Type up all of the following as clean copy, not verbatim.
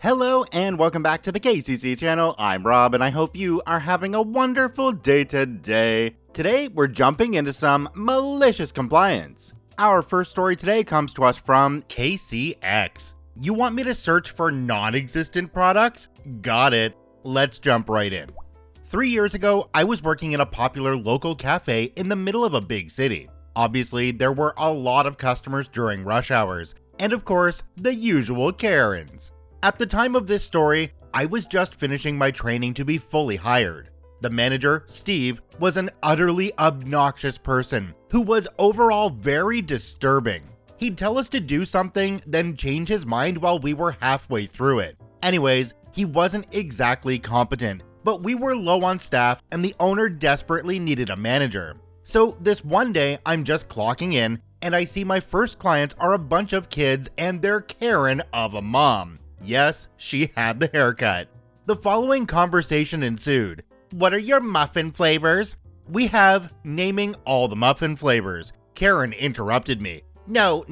Hello and welcome back to the KCC channel. I'm Rob and I hope you are having a wonderful day today. Today we're jumping into some malicious compliance. Our first story today comes to us from KCX. You want me to search for non-existent products? Got it. Let's jump right in. 3 years ago, I was working in a popular local cafe in the middle of a big city. Obviously, there were a lot of customers during rush hours, and of course, the usual Karens. At the time of this story, I was just finishing my training to be fully hired. The manager, Steve, was an utterly obnoxious person who was overall very disturbing. He'd tell us to do something, then change his mind while we were halfway through it. Anyways, he wasn't exactly competent, but we were low on staff and the owner desperately needed a manager. So this one day, I'm just clocking in and I see my first clients are a bunch of kids and their Karen of a mom. Yes, she had the haircut. The following conversation ensued. What are your muffin flavors? We have naming all the muffin flavors. Karen interrupted me. No,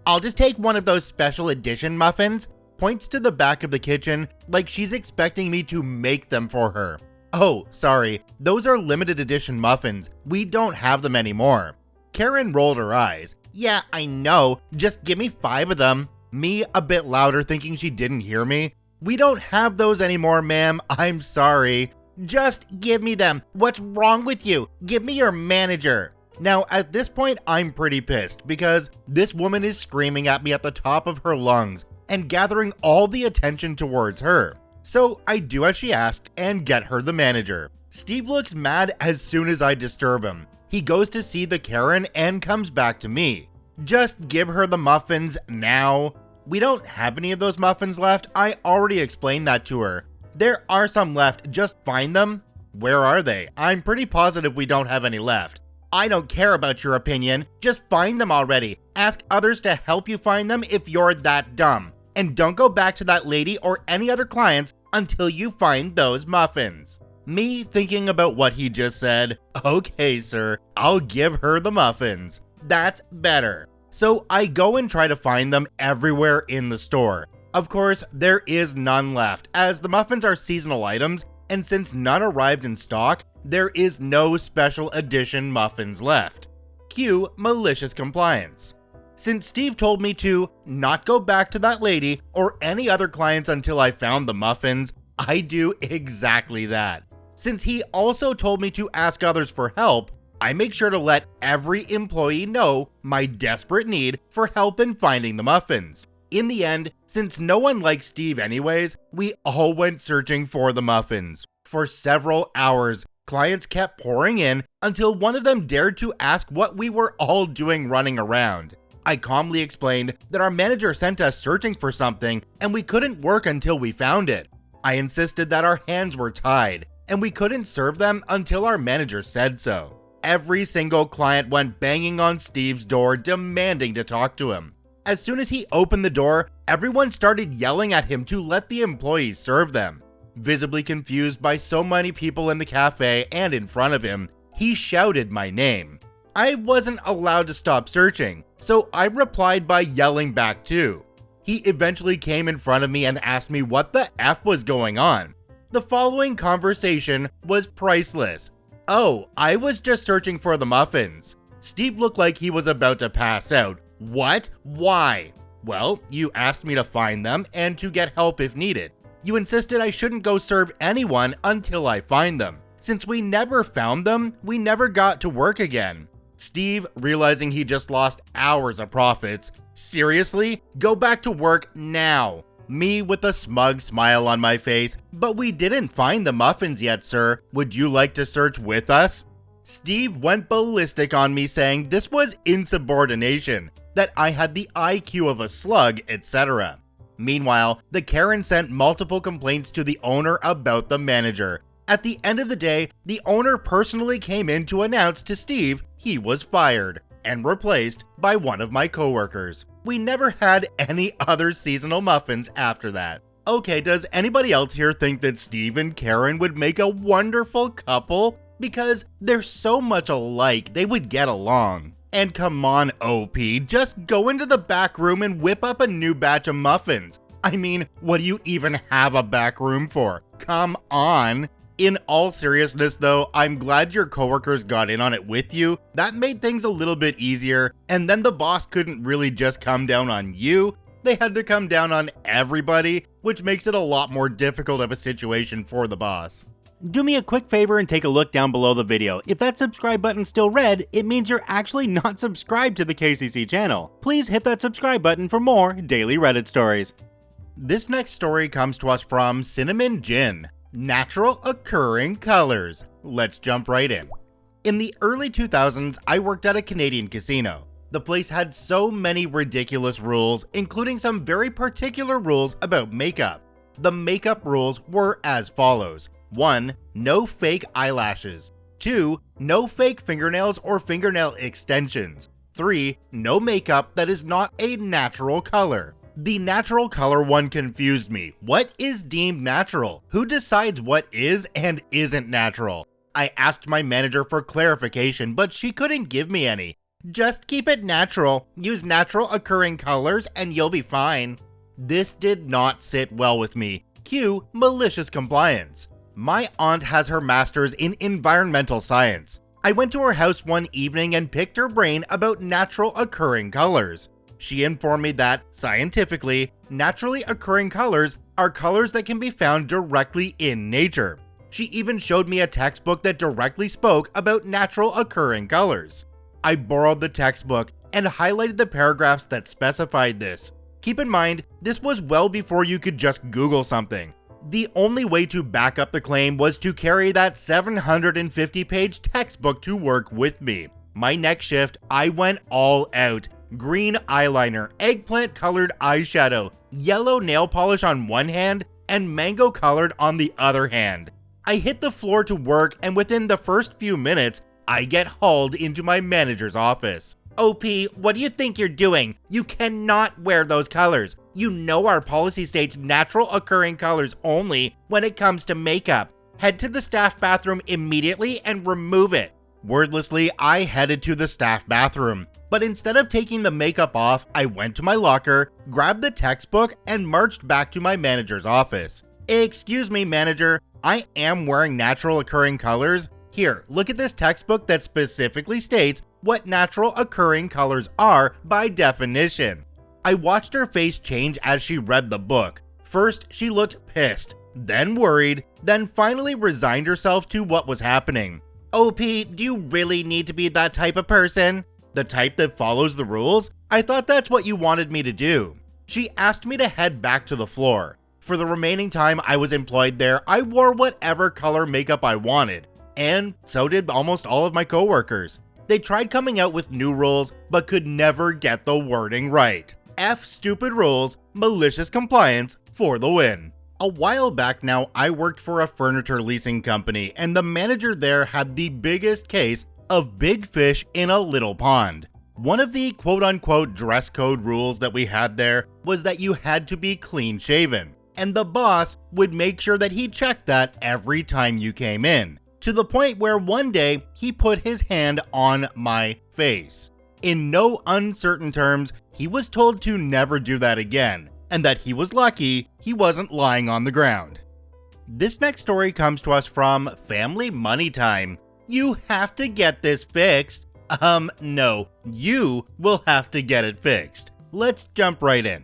I'll just take one of those special edition muffins. Points to the back of the kitchen like she's expecting me to make them for her. Oh, sorry, those are limited edition muffins. We don't have them anymore. Karen rolled her eyes. Yeah, I know, just give me 5 of them. Me a bit louder thinking she didn't hear me. We don't have those anymore, ma'am. I'm sorry. Just give me them. What's wrong with you? Give me your manager. Now, at this point, I'm pretty pissed because this woman is screaming at me at the top of her lungs and gathering all the attention towards her. So I do as she asked and get her the manager. Steve looks mad as soon as I disturb him. He goes to see the Karen and comes back to me. Just give her the muffins now. We don't have any of those muffins left. I already explained that to her. There are some left. Just find them. Where are they? I'm pretty positive we don't have any left. I don't care about your opinion. Just find them already. Ask others to help you find them if you're that dumb. And don't go back to that lady or any other clients until you find those muffins. Me thinking about what he just said. Okay, sir. I'll give her the muffins. That's better. So I go and try to find them everywhere in the store. Of course, there is none left, as the muffins are seasonal items, and since none arrived in stock, there is no special edition muffins left. Cue malicious compliance. Since Steve told me to not go back to that lady or any other clients until I found the muffins, I do exactly that. Since he also told me to ask others for help, I make sure to let every employee know my desperate need for help in finding the muffins. In the end, since no one likes Steve anyways, we all went searching for the muffins. For several hours, clients kept pouring in until one of them dared to ask what we were all doing running around. I calmly explained that our manager sent us searching for something and we couldn't work until we found it. I insisted that our hands were tied and we couldn't serve them until our manager said so. Every single client went banging on Steve's door demanding to talk to him. As soon as he opened the door, everyone started yelling at him to let the employees serve them. Visibly confused by so many people in the cafe and in front of him, he shouted my name. I wasn't allowed to stop searching, so I replied by yelling back too. He eventually came in front of me and asked me what the F was going on. The following conversation was priceless. Oh, I was just searching for the muffins. Steve looked like he was about to pass out. What? Why? Well, you asked me to find them and to get help if needed. You insisted I shouldn't go serve anyone until I find them. Since we never found them, we never got to work again. Steve, realizing he just lost hours of profits. Seriously? Go back to work now. Me with a smug smile on my face. But we didn't find the muffins yet, sir. Would you like to search with us? Steve went ballistic on me saying this was insubordination, that I had the IQ of a slug, etc. Meanwhile, the Karen sent multiple complaints to the owner about the manager. At the end of the day, the owner personally came in to announce to Steve he was fired and replaced by one of my coworkers. We never had any other seasonal muffins after that. Okay, does anybody else here think that Steve and Karen would make a wonderful couple? Because they're so much alike, they would get along. And come on, OP, just go into the back room and whip up a new batch of muffins. I mean, what do you even have a back room for? Come on. In all seriousness though, I'm glad your coworkers got in on it with you. That made things a little bit easier, and then the boss couldn't really just come down on you. They had to come down on everybody, which makes it a lot more difficult of a situation for the boss. Do me a quick favor and take a look down below the video. If that subscribe button's still red, it means you're actually not subscribed to the KCC channel. Please hit that subscribe button for more daily Reddit stories. This next story comes to us from Cinnamon Gin. Natural occurring colors. Let's jump right in. In the early 2000s, I worked at a Canadian casino. The place had so many ridiculous rules, including some very particular rules about makeup. The makeup rules were as follows. 1. No fake eyelashes. 2. No fake fingernails or fingernail extensions. 3. No makeup that is not a natural color. The natural color one confused me. What is deemed natural? Who decides what is and isn't natural? I asked my manager for clarification, but she couldn't give me any. Just keep it natural. Use natural occurring colors and you'll be fine. This did not sit well with me. Cue malicious compliance. My aunt has her master's in environmental science. I went to her house one evening and picked her brain about natural occurring colors. She informed me that, scientifically, naturally occurring colors are colors that can be found directly in nature. She even showed me a textbook that directly spoke about natural occurring colors. I borrowed the textbook and highlighted the paragraphs that specified this. Keep in mind, this was well before you could just Google something. The only way to back up the claim was to carry that 750-page textbook to work with me. My next shift, I went all out. Green eyeliner, eggplant-colored eyeshadow, yellow nail polish on one hand, and mango-colored on the other hand. I hit the floor to work, and within the first few minutes, I get hauled into my manager's office. OP, what do you think you're doing? You cannot wear those colors. You know our policy states natural occurring colors only when it comes to makeup. Head to the staff bathroom immediately and remove it. Wordlessly, I headed to the staff bathroom. But instead of taking the makeup off, I went to my locker, grabbed the textbook, and marched back to my manager's office. Excuse me, manager, I am wearing natural occurring colors. Here, look at this textbook that specifically states what natural occurring colors are by definition. I watched her face change as she read the book. First, she looked pissed, then worried, then finally resigned herself to what was happening. OP, do you really need to be that type of person? The type that follows the rules? I thought that's what you wanted me to do. She asked me to head back to the floor. For the remaining time I was employed there, I wore whatever color makeup I wanted. And so did almost all of my coworkers. They tried coming out with new rules, but could never get the wording right. F stupid rules, malicious compliance for the win. A while back now, I worked for a furniture leasing company, and the manager there had the biggest case of big fish in a little pond. One of the quote-unquote dress code rules that we had there was that you had to be clean shaven, and the boss would make sure that he checked that every time you came in, to the point where one day he put his hand on my face. In no uncertain terms, he was told to never do that again, and that he was lucky he wasn't lying on the ground. This next story comes to us from Family Money Time. You have to get this fixed. No, you will have to get it fixed. Let's jump right in.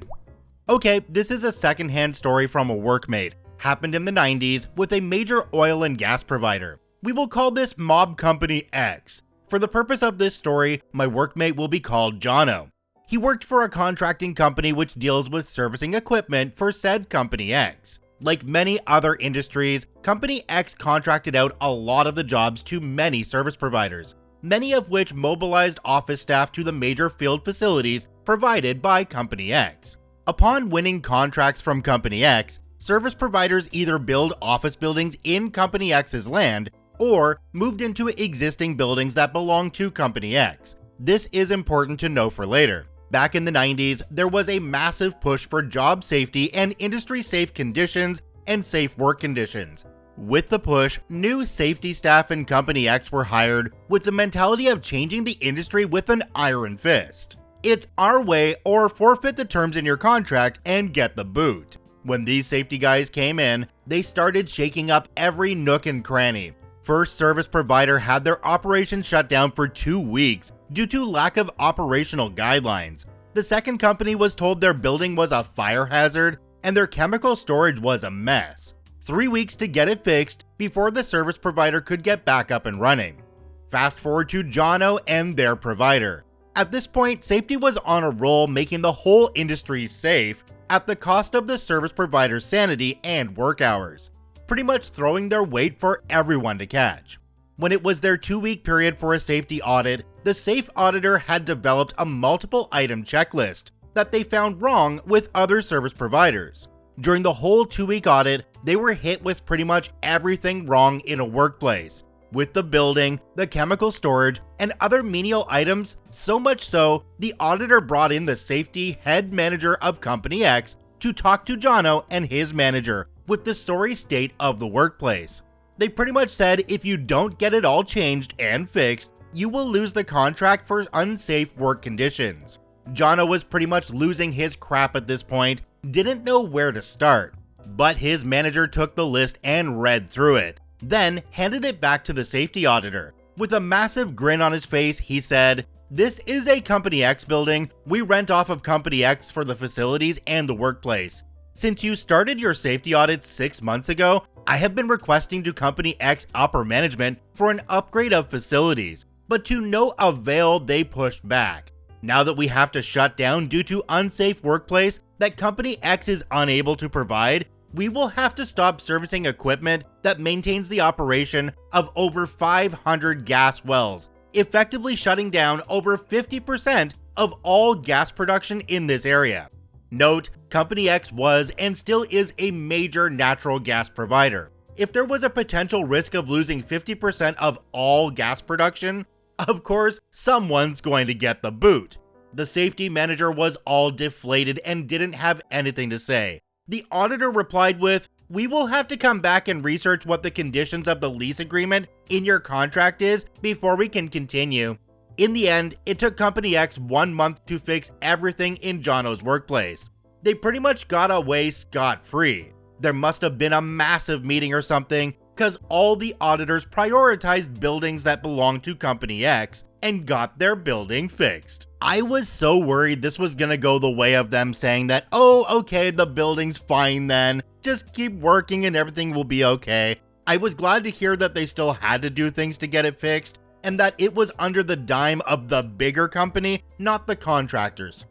Okay, this is a secondhand story from a workmate. Happened in the 90s with a major oil and gas provider. We will call this Mob Company X. For the purpose of this story, my workmate will be called Jono. He worked for a contracting company which deals with servicing equipment for said Company X. Like many other industries, Company X contracted out a lot of the jobs to many service providers, many of which mobilized office staff to the major field facilities provided by Company X. Upon winning contracts from Company X, service providers either build office buildings in Company X's land or moved into existing buildings that belong to Company X. This is important to know for later. Back in the 90s, there was a massive push for job safety and industry-safe conditions and safe work conditions. With the push, new safety staff in Company X were hired with the mentality of changing the industry with an iron fist. It's our way or forfeit the terms in your contract and get the boot. When these safety guys came in, they started shaking up every nook and cranny. First service provider had their operation shut down for 2 weeks due to lack of operational guidelines. The second company was told their building was a fire hazard and their chemical storage was a mess. 3 weeks to get it fixed before the service provider could get back up and running. Fast forward to Jono and their provider. At this point, safety was on a roll, making the whole industry safe at the cost of the service provider's sanity and work hours, pretty much throwing their weight for everyone to catch. When it was their 2-week period for a safety audit, the safe auditor had developed a multiple item checklist that they found wrong with other service providers. During the whole 2-week audit, they were hit with pretty much everything wrong in a workplace, with the building, the chemical storage, and other menial items, so much so, the auditor brought in the safety head manager of Company X to talk to Jono and his manager with the sorry state of the workplace. They pretty much said if you don't get it all changed and fixed, you will lose the contract for unsafe work conditions. Jono was pretty much losing his crap at this point, didn't know where to start, but his manager took the list and read through it, then handed it back to the safety auditor. With a massive grin on his face, he said, "This is a Company X building. We rent off of Company X for the facilities and the workplace. Since you started your safety audit 6 months ago, I have been requesting to Company X upper management for an upgrade of facilities, but to no avail they pushed back. Now that we have to shut down due to unsafe workplace that Company X is unable to provide, we will have to stop servicing equipment that maintains the operation of over 500 gas wells, effectively shutting down over 50% of all gas production in this area." Note, Company X was and still is a major natural gas provider. If there was a potential risk of losing 50% of all gas production, of course, someone's going to get the boot. The safety manager was all deflated and didn't have anything to say. The auditor replied with, "We will have to come back and research what the conditions of the lease agreement in your contract is before we can continue." In the end, it took Company X 1 month to fix everything in Jono's workplace. They pretty much got away scot-free. There must have been a massive meeting or something, because all the auditors prioritized buildings that belonged to Company X and got their building fixed. I was so worried this was gonna go the way of them saying that, "Oh, okay, the building's fine then, just keep working and everything will be okay." I was glad to hear that they still had to do things to get it fixed, and that it was under the dime of the bigger company, not the contractors.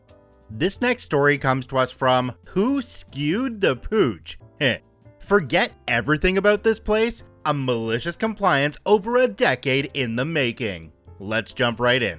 This next story comes to us from Who Skewed the Pooch? Forget everything about this place, a malicious compliance over a decade in the making. Let's jump right in.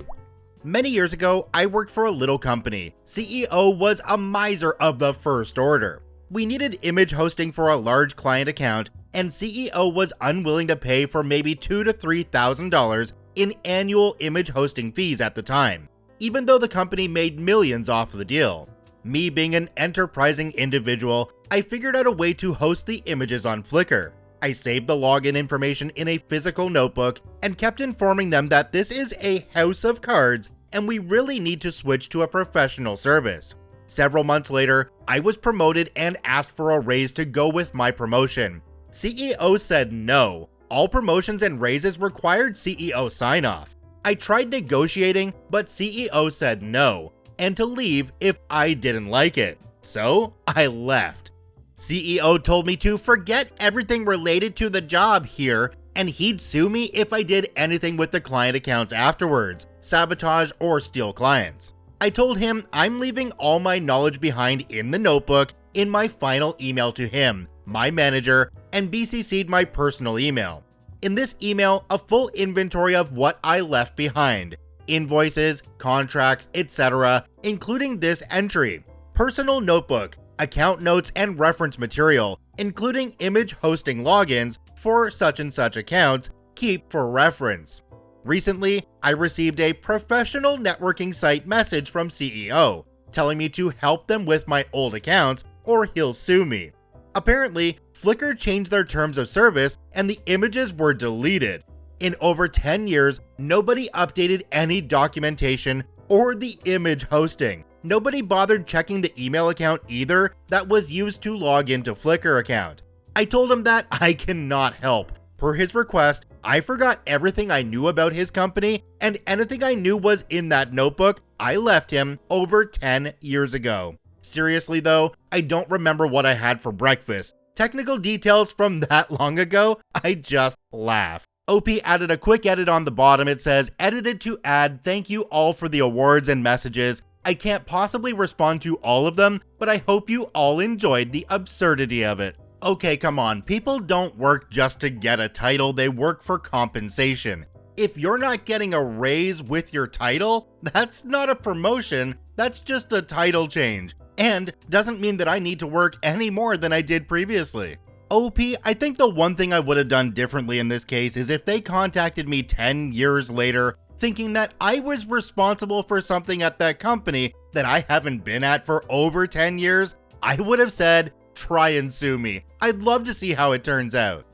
Many years ago, I worked for a little company. CEO was a miser of the first order. We needed image hosting for a large client account, and CEO was unwilling to pay for maybe $2,000 to $3,000 in annual image hosting fees at the time, even though the company made millions off the deal. Me being an enterprising individual, I figured out a way to host the images on Flickr. I saved the login information in a physical notebook and kept informing them that this is a house of cards and we really need to switch to a professional service. Several months later, I was promoted and asked for a raise to go with my promotion. CEO said no. All promotions and raises required CEO sign-off. I tried negotiating, but CEO said no, and to leave if I didn't like it. So I left. CEO told me to forget everything related to the job here, and he'd sue me if I did anything with the client accounts afterwards, sabotage or steal clients. I told him I'm leaving all my knowledge behind in the notebook in my final email to him, my manager, and BCC'd my personal email. In this email, a full inventory of what I left behind, invoices, contracts, etc., including this entry, personal notebook, account notes and reference material, including image hosting logins for such and such accounts, keep for reference. Recently, I received a professional networking site message from CEO, telling me to help them with my old accounts or he'll sue me. Apparently, Flickr changed their terms of service and the images were deleted. In over 10 years, nobody updated any documentation or the image hosting. Nobody bothered checking the email account either that was used to log into Flickr account. I told him that I cannot help. Per his request, I forgot everything I knew about his company, and anything I knew was in that notebook I left him over 10 years ago. Seriously though, I don't remember what I had for breakfast. Technical details from that long ago, I just laugh. OP added a quick edit on the bottom. It says, edited to add, thank you all for the awards and messages. I can't possibly respond to all of them, but I hope you all enjoyed the absurdity of it. Okay, come on, people don't work just to get a title, they work for compensation. If you're not getting a raise with your title, that's not a promotion, that's just a title change. And doesn't mean that I need to work any more than I did previously. OP, I think the one thing I would have done differently in this case is if they contacted me 10 years later thinking that I was responsible for something at that company that I haven't been at for over 10 years, I would have said, try and sue me. I'd love to see how it turns out.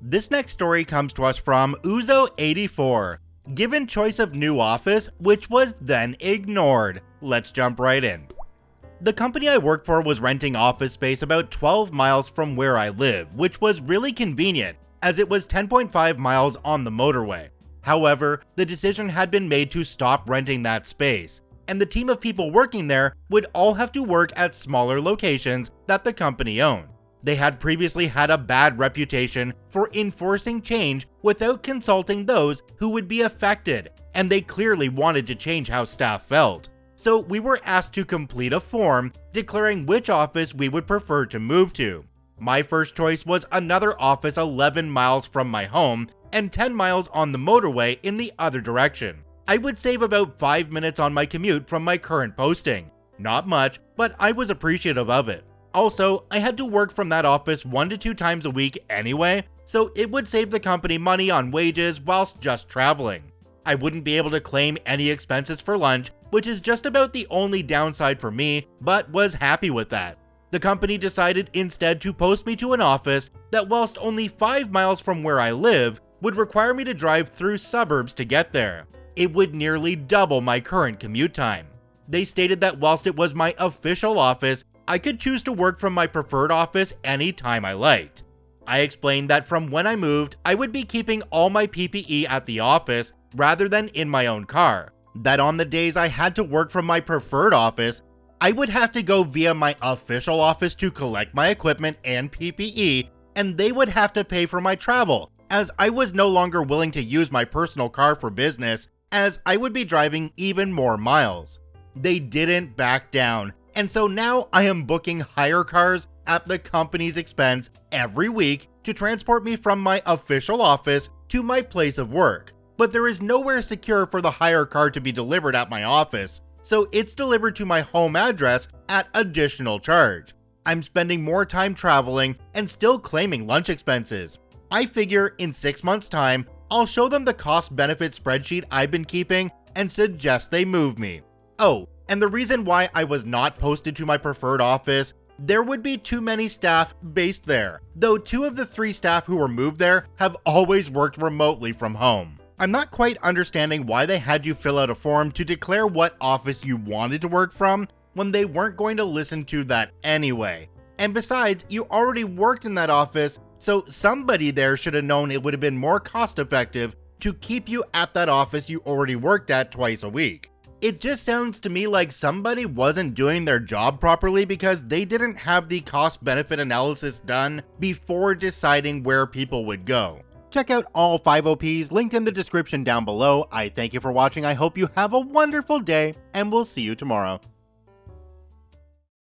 This next story comes to us from Uzo84. Given choice of new office, which was then ignored. Let's jump right in. The company I work for was renting office space about 12 miles from where I live, which was really convenient, as it was 10.5 miles on the motorway. However, the decision had been made to stop renting that space, and the team of people working there would all have to work at smaller locations that the company owned. They had previously had a bad reputation for enforcing change without consulting those who would be affected, and they clearly wanted to change how staff felt. So we were asked to complete a form declaring which office we would prefer to move to. My first choice was another office 11 miles from my home and 10 miles on the motorway in the other direction. I would save about 5 minutes on my commute from my current posting. Not much, but I was appreciative of it. Also, I had to work from that office 1 to 2 times a week anyway, so it would save the company money on wages whilst just traveling. I wouldn't be able to claim any expenses for lunch, which is just about the only downside for me, but was happy with that. The company decided instead to post me to an office that, whilst only 5 miles from where I live, would require me to drive through suburbs to get there. It would nearly double my current commute time. They stated that whilst it was my official office, I could choose to work from my preferred office any time I liked. I explained that from when I moved, I would be keeping all my PPE at the office rather than in my own car. That on the days I had to work from my preferred office, I would have to go via my official office to collect my equipment and PPE, and they would have to pay for my travel, as I was no longer willing to use my personal car for business, as I would be driving even more miles. They didn't back down, and so now I am booking hire cars at the company's expense every week to transport me from my official office to my place of work. But there is nowhere secure for the hire car to be delivered at my office, so it's delivered to my home address at additional charge. I'm spending more time traveling and still claiming lunch expenses. I figure in 6 months' time, I'll show them the cost-benefit spreadsheet I've been keeping and suggest they move me. Oh, and the reason why I was not posted to my preferred office, there would be too many staff based there, though 2 of the 3 staff who were moved there have always worked remotely from home. I'm not quite understanding why they had you fill out a form to declare what office you wanted to work from when they weren't going to listen to that anyway. And besides, you already worked in that office, so somebody there should have known it would have been more cost effective to keep you at that office you already worked at twice a week. It just sounds to me like somebody wasn't doing their job properly because they didn't have the cost-benefit analysis done before deciding where people would go. Check out all 5 OPs linked in the description down below. I thank you for watching. I hope you have a wonderful day, and we'll see you tomorrow.